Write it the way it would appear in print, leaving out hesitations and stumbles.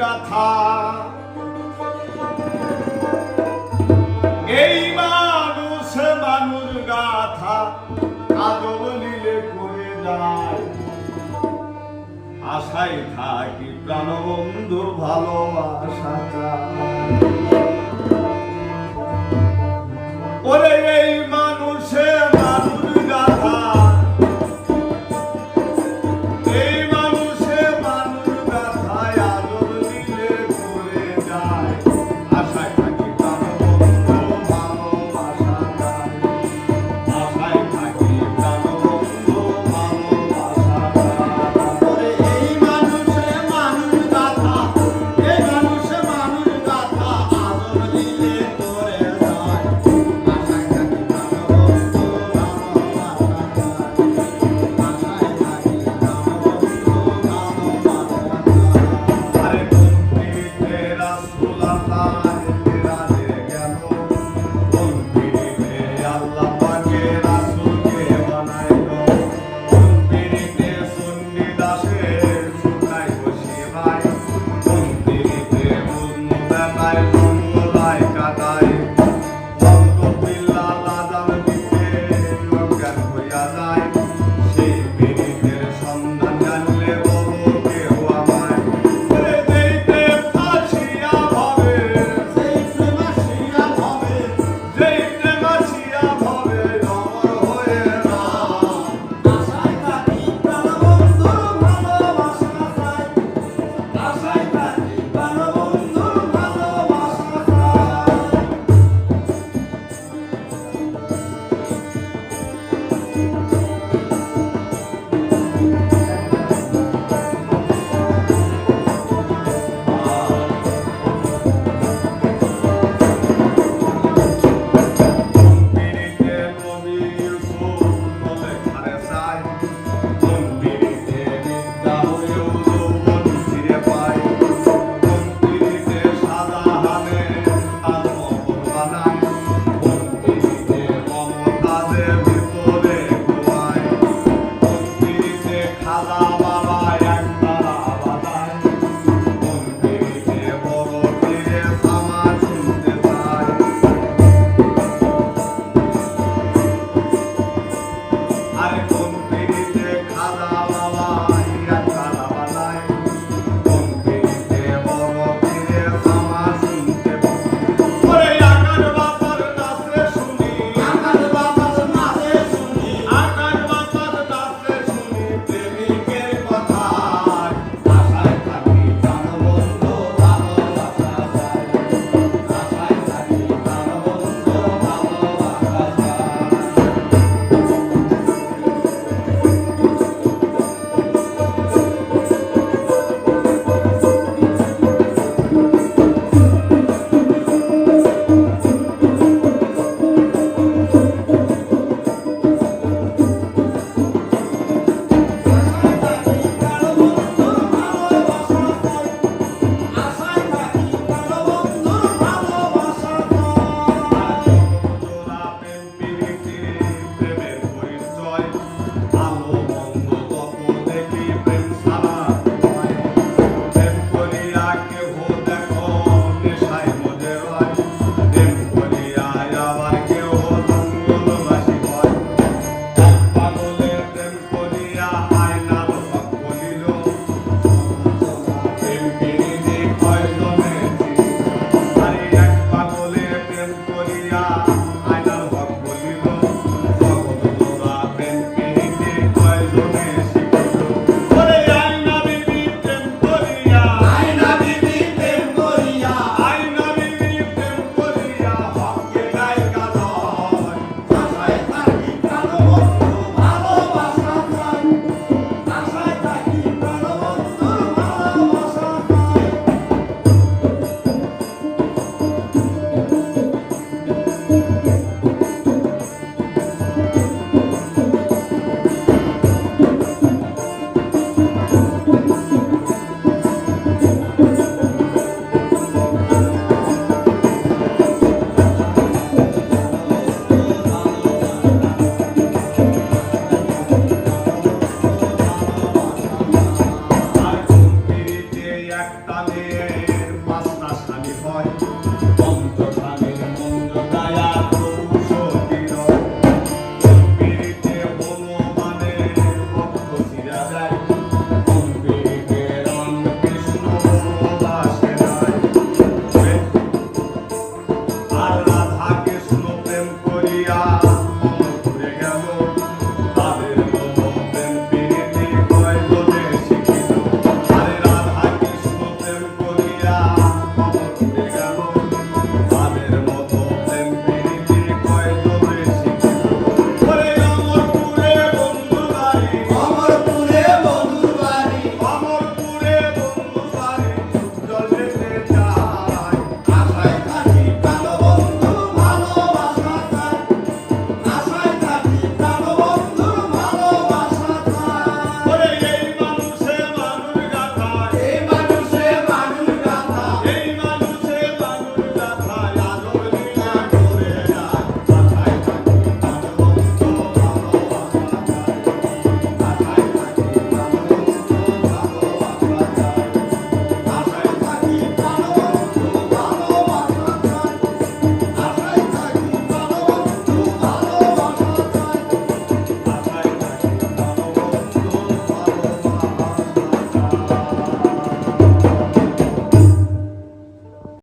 গাথা এই মানুষ মানুষ গাথা আদব লীলে করে যায় আশায় থাকি প্রাণবন্ধু ভালোবাসাটা ওরে এই মানুষে মানুষ গাথা এই মানুষে মানুষ গাথায় আদব লীলে করে যায় আশায় থাকি প্রাণবন্ধু ভালোবাসাটা আশায় থাকি প্রাণবন্ধু ভালোবাসাটা ওরে এই মানুষে মানুষ গাথা এই মানুষে মানুষ গাথা আদব লীলে করে যায় আশায় থাকি প্রাণবন্ধু ভালোবাসাটা আশায় থাকি প্রাণবন্ধু ভালোবাসাটা আরে বন্ধুতে রাসূলুল্লাহ রাজে গেল বন্ধুতে আল্লাহ পাকে রাসূলকে বানাইলো বন্ধুতে সুন্নি দাসে সুনাই বসি ভাই বন্ধুতে মুজনু বেলায় বন্ধুলাই কাটায় বন্ধ বিল্লাল আজান দিতে অজ্ঞান হইয়া যায় সেই পীড়িতের সন্ধান জানলে বলো কেউ আমায় যেই প্রেম আসিয়া ভবে যেই প্রেম আসিয়া ভবে যেই প্রেম আসিয়া ভবে অমর হয়ে না আশায় থাকি প্রাণবন্ধু ভালোবাসা চাই আশায় থাকি প্রাণবন্ধু ভালোবাসা চাই বন্ধুতে নবী ইউসুফ বলে ঘরে যায় বন্ধুতে বিদ্যা হয়েও যৌবন ফিরে পায় বন্ধুতে শাহজাহানে তাজমহল বানায় বন্ধুতে মমতাজের ভিতরে ঘুমায় বন্ধুতে খাজা বাবা একতারা বাজায় বন্ধুতে বড় পীরে সামা শুনতে চায় আরে বন্ধুতে